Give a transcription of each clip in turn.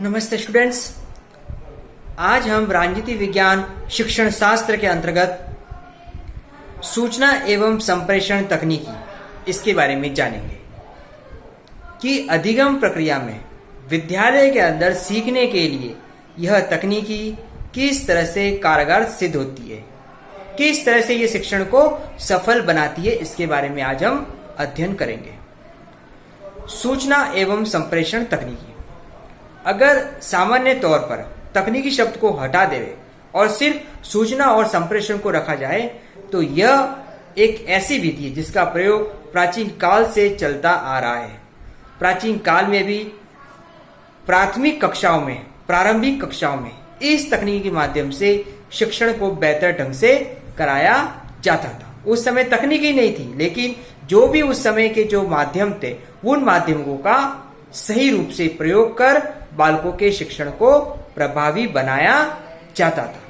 नमस्ते स्टूडेंट्स। आज हम राजनीति विज्ञान शिक्षण शास्त्र के अंतर्गत सूचना एवं संप्रेषण तकनीकी इसके बारे में जानेंगे कि अधिगम प्रक्रिया में विद्यालय के अंदर सीखने के लिए यह तकनीकी किस तरह से कारगर सिद्ध होती है, किस तरह से ये शिक्षण को सफल बनाती है, इसके बारे में आज हम अध्ययन करेंगे। सूचना एवं संप्रेषण तकनीकी, अगर सामान्य तौर पर तकनीकी शब्द को हटा देवे और सिर्फ सूचना और संप्रेषण को रखा जाए तो यह एक ऐसी विधि है जिसका प्रयोग प्राचीन काल से चलता आ रहा है। प्राचीन काल में भी प्रारंभिक कक्षाओं में इस तकनीक के माध्यम से शिक्षण को बेहतर ढंग से कराया जाता था। उस समय तकनीकी नहीं थी, लेकिन जो भी उस समय के जो माध्यम थे उन माध्यमों का सही रूप से प्रयोग कर बालकों के शिक्षण को प्रभावी बनाया जाता था।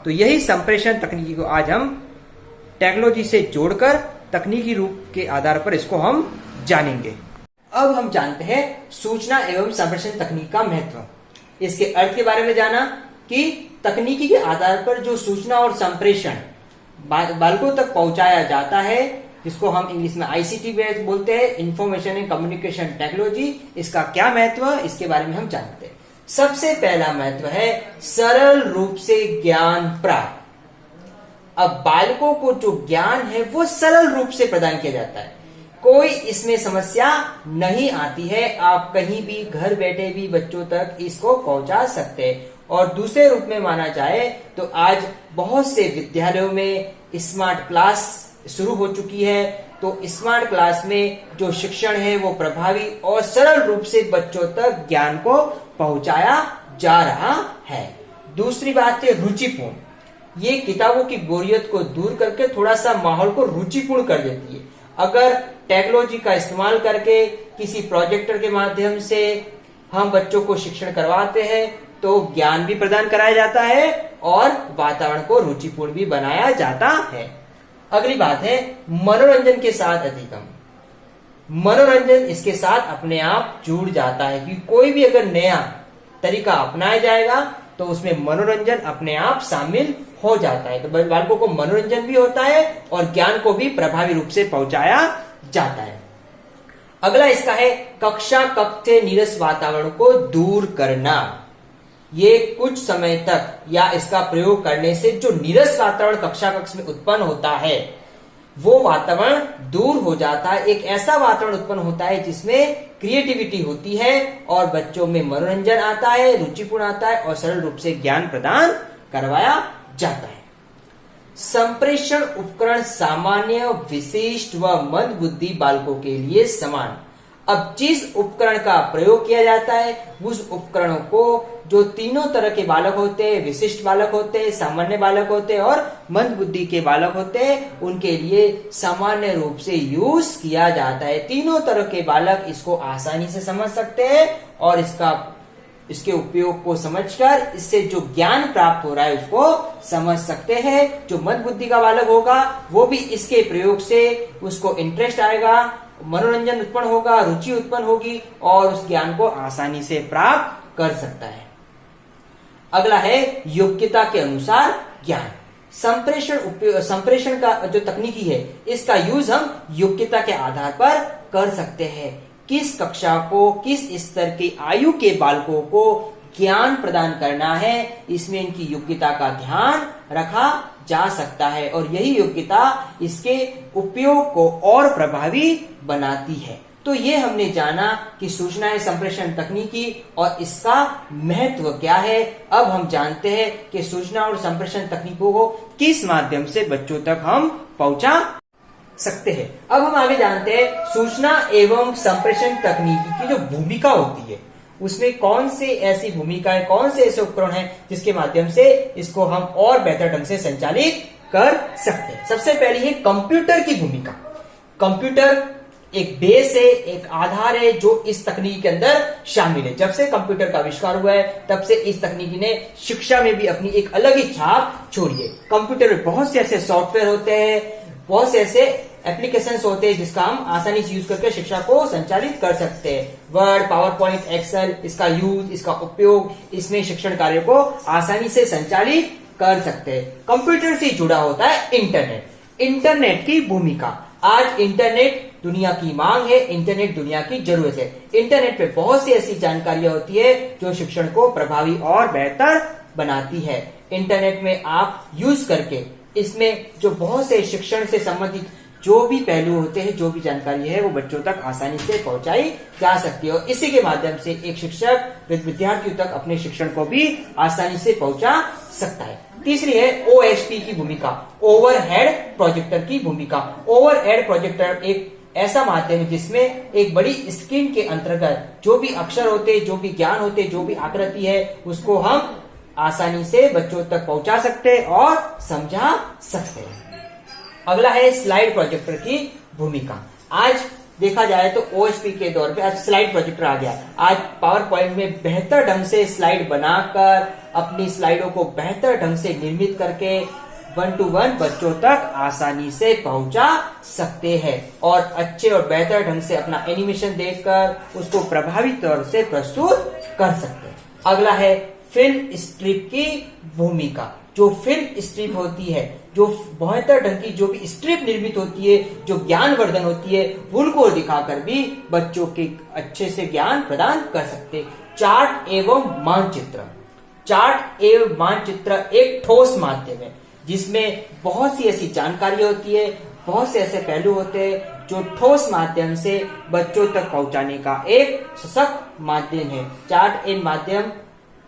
तो यही संप्रेषण तकनीकी को आज हम टेक्नोलॉजी से जोड़कर तकनीकी रूप के आधार पर इसको हम जानेंगे। अब हम जानते हैं सूचना एवं संप्रेषण तकनीक का महत्व। इसके अर्थ के बारे में जाना कि तकनीकी के आधार पर जो सूचना और संप्रेषण बालकों तक पहुंचाया जाता है, जिसको हम इंग्लिश में आईसीटी बोलते हैं, इंफॉर्मेशन एंड कम्युनिकेशन टेक्नोलॉजी, इसका क्या महत्व है इसके बारे में हम जानते हैं। सबसे पहला महत्व है सरल रूप से ज्ञान प्राप्त। अब बालकों को जो ज्ञान है वो सरल रूप से प्रदान किया जाता है, कोई इसमें समस्या नहीं आती है। आप कहीं भी घर बैठे भी बच्चों तक इसको पहुंचा सकते हैं। और दूसरे रूप में माना जाए तो आज बहुत से विद्यालयों में स्मार्ट क्लास शुरू हो चुकी है। तो स्मार्ट क्लास में जो शिक्षण है वो प्रभावी और सरल रूप से बच्चों तक ज्ञान को पहुंचाया जा रहा है। दूसरी बात है रुचिपूर्ण। ये किताबों की बोरियत को दूर करके थोड़ा सा माहौल को रुचिपूर्ण कर देती है। अगर टेक्नोलॉजी का इस्तेमाल करके किसी प्रोजेक्टर के माध्यम से हम बच्चों को शिक्षण करवाते हैं तो ज्ञान भी प्रदान कराया जाता है और वातावरण को रुचिपूर्ण भी बनाया जाता है। अगली बात है मनोरंजन के साथ अधिगम। मनोरंजन इसके साथ अपने आप जुड़ जाता है कि कोई भी अगर नया तरीका अपनाया जाएगा तो उसमें मनोरंजन अपने आप शामिल हो जाता है। तो बालकों को मनोरंजन भी होता है और ज्ञान को भी प्रभावी रूप से पहुंचाया जाता है। अगला इसका है कक्षा कक्ष से नीरस वातावरण को दूर करना। ये कुछ समय तक या इसका प्रयोग करने से जो नीरस वातावरण कक्षा कक्ष में उत्पन्न होता है वो वातावरण दूर हो जाता है। एक ऐसा वातावरण उत्पन्न होता है जिसमें क्रिएटिविटी होती है और बच्चों में मनोरंजन आता है, रुचिपूर्ण आता है और सरल रूप से ज्ञान प्रदान करवाया जाता है। संप्रेषण उपकरण सामान्य, विशिष्ट व मंद बुद्धि बालकों के लिए समान। अब जिस उपकरण का प्रयोग किया जाता है उस उपकरणों को जो तीनों तरह के बालक होते हैं, विशिष्ट बालक होते हैं, सामान्य बालक होते हैं और मंद बुद्धि के बालक होते हैं, उनके लिए सामान्य रूप से यूज किया जाता है। तीनों तरह के बालक इसको आसानी से समझ सकते हैं और इसके उपयोग को समझकर इससे जो ज्ञान प्राप्त हो रहा है उसको समझ सकते हैं। जो मंद बुद्धि का बालक होगा वो भी इसके प्रयोग से उसको इंटरेस्ट आएगा, मनोरंजन उत्पन्न होगा, रुचि उत्पन्न होगी और उस ज्ञान को आसानी से प्राप्त कर सकता है। अगला है योग्यता के अनुसार ज्ञान। संप्रेषण का जो तकनीकी है इसका यूज हम योग्यता के आधार पर कर सकते हैं। किस कक्षा को, किस स्तर के आयु के बालकों को ज्ञान प्रदान करना है, इसमें इनकी योग्यता का ध्यान रखा जा सकता है और यही योग्यता इसके उपयोग को और प्रभावी बनाती है। तो ये हमने जाना कि सूचना है संप्रेषण तकनीकी और इसका महत्व क्या है। अब हम जानते हैं कि सूचना और संप्रेषण तकनीकों को किस माध्यम से बच्चों तक हम पहुंचा सकते हैं। अब हम आगे जानते हैं सूचना एवं संप्रेषण तकनीकी की जो भूमिका होती है उसमें कौन से ऐसी भूमिका है, कौन से ऐसे उपकरण हैं जिसके माध्यम से इसको हम और बेहतर ढंग से संचालित कर सकते हैं। सबसे पहली है कंप्यूटर की भूमिका। कंप्यूटर एक बेस है, एक आधार है जो इस तकनीक के अंदर शामिल है। जब से कंप्यूटर का आविष्कार हुआ है तब से इस तकनीकी ने शिक्षा में भी अपनी एक अलग ही छाप छोड़ी है। कंप्यूटर में बहुत से ऐसे सॉफ्टवेयर होते हैं, बहुत से ऐसे एप्लीकेशंस होते हैं जिसका हम आसानी से यूज करके शिक्षा को संचालित कर सकते हैं। वर्ड, पावर पॉइंट, एक्सेल, इसका यूज, इसका उपयोग, इसमें शिक्षण कार्य को आसानी से संचालित कर सकते हैं। कंप्यूटर से जुड़ा होता है इंटरनेट। इंटरनेट की भूमिका, आज इंटरनेट दुनिया की मांग है, इंटरनेट दुनिया की जरूरत है। इंटरनेट पे बहुत सी ऐसी जानकारियां होती है जो शिक्षण को प्रभावी और बेहतर बनाती है। इंटरनेट में आप यूज करके इसमें जो बहुत से शिक्षण से संबंधित जो भी पहलू होते हैं, जो भी जानकारी है, वो बच्चों तक आसानी से पहुंचाई जा सकती है और इसी के माध्यम से एक शिक्षक विद्यार्थियों तक अपने शिक्षण को भी आसानी से पहुंचा सकता है। तीसरी है OHP की भूमिका, ओवरहेड प्रोजेक्टर की भूमिका। ओवरहेड प्रोजेक्टर एक ऐसा माध्यम है जिसमें एक बड़ी स्क्रीन के अंतर्गत जो भी अक्षर होते, जो भी ज्ञान होते, जो भी आकृति है, उसको हम आसानी से बच्चों तक पहुंचा सकते हैं और समझा सकते हैं। अगला है स्लाइड प्रोजेक्टर की भूमिका। आज देखा जाए तो OHP के दौर पे आज स्लाइड प्रोजेक्टर आ गया। आज पावर पॉइंट में बेहतर ढंग से स्लाइड बनाकर अपनी स्लाइडों को बेहतर ढंग से निर्मित करके 1-to-1 बच्चों तक आसानी से पहुंचा सकते हैं और अच्छे और बेहतर ढंग से अपना एनिमेशन देखकर उसको प्रभावी तौर से प्रस्तुत कर सकते हैं। अगला है फिल्म स्ट्रिप की भूमिका। जो फिल्म स्ट्रिप होती है, जो बेहतर ढंग की जो भी स्ट्रिप निर्मित होती है, जो ज्ञानवर्धन होती है, उनको दिखाकर भी बच्चों के अच्छे से ज्ञान प्रदान कर सकते। चार्ट एवं मानचित्र। चार्ट एवं मानचित्र एक ठोस माध्यम है जिसमें बहुत सी ऐसी जानकारी होती है, बहुत से ऐसे पहलू होते हैं जो ठोस माध्यम से बच्चों तक पहुंचाने का एक सशक्त माध्यम है। चार्ट एवं माध्यम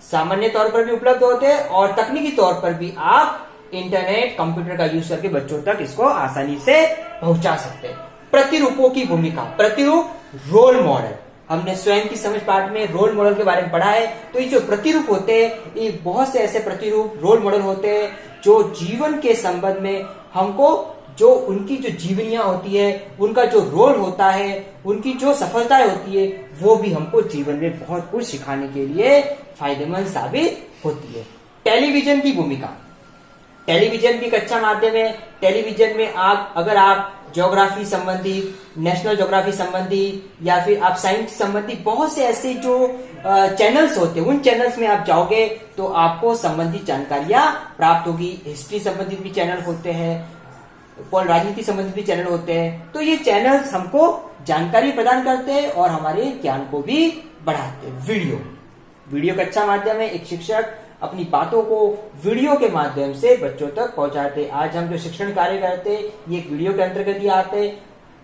सामान्य तौर पर भी उपलब्ध होते हैं और तकनीकी तौर पर भी आप इंटरनेट, कंप्यूटर का यूज करके बच्चों तक इसको आसानी से पहुंचा सकते हैं। प्रतिरूपों की भूमिका। प्रतिरूप रोल मॉडल, हमने स्वयं की समझ पाठ में रोल मॉडल के बारे में पढ़ा है। तो ये जो प्रतिरूप होते हैं, ये बहुत से ऐसे प्रतिरूप रोल मॉडल होते हैं जो जीवन के संबंध में हमको जो उनकी जो जीवनियां होती है, उनका जो रोल होता है, उनकी जो सफलताएं होती है, वो भी हमको जीवन में बहुत कुछ सिखाने के लिए फायदेमंद साबित होती है। टेलीविजन की भूमिका। टेलीविजन भी एक अच्छा माध्यम है। टेलीविजन में अगर आप ज्योग्राफी संबंधी, नेशनल ज्योग्राफी संबंधी या फिर आप साइंस संबंधी बहुत से ऐसे जो चैनल्स होते हैं, उन चैनल्स में आप जाओगे तो आपको संबंधित जानकारियां प्राप्त होगी। हिस्ट्री संबंधित भी चैनल होते हैं, राजनीति संबंधित भी चैनल होते हैं। तो ये चैनल्स हमको जानकारी प्रदान करते हैं और हमारे ज्ञान को भी बढ़ाते हैं। वीडियो का अच्छा माध्यम है। एक शिक्षक अपनी बातों को वीडियो के माध्यम से बच्चों तक पहुंचाते। आज हम जो शिक्षण कार्य करते हैं ये एक वीडियो के अंतर्गत ही आते हैं।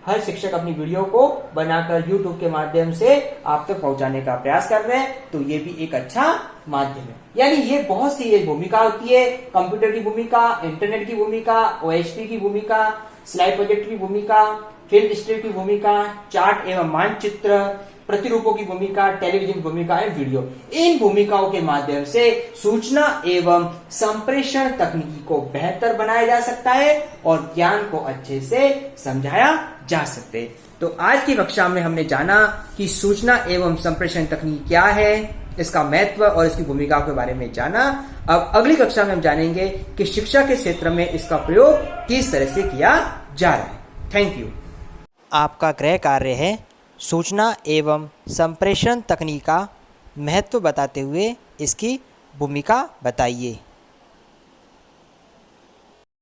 हर शिक्षक अपनी वीडियो को बनाकर YouTube के माध्यम से आप तक पहुंचाने का प्रयास कर रहे हैं, तो ये भी एक अच्छा माध्यम है। यानी ये बहुत सी ये भूमिका होती है। कंप्यूटर की भूमिका, इंटरनेट की भूमिका, OHP की भूमिका, स्लाइड प्रोजेक्ट की भूमिका, फिल्म स्ट्रिप की भूमिका, चार्ट एवं मानचित्र, प्रतिरूपों की भूमिका, टेलीविजन की भूमिका एवं वीडियो। इन भूमिकाओं के माध्यम से सूचना एवं संप्रेषण तकनीकी को बेहतर बनाया जा सकता है और ज्ञान को अच्छे से समझाया जा सकते हैं। तो आज की कक्षा में हमने जाना कि सूचना एवं संप्रेषण तकनीक क्या है, इसका महत्व और इसकी भूमिका के बारे में जाना। अब अगली कक्षा में हम जानेंगे कि शिक्षा के क्षेत्र में इसका प्रयोग किस तरह से किया जा रहा है। Thank you. आपका गृह कार्य है सूचना एवं संप्रेषण तकनीक का महत्व बताते हुए इसकी भूमिका बताइए।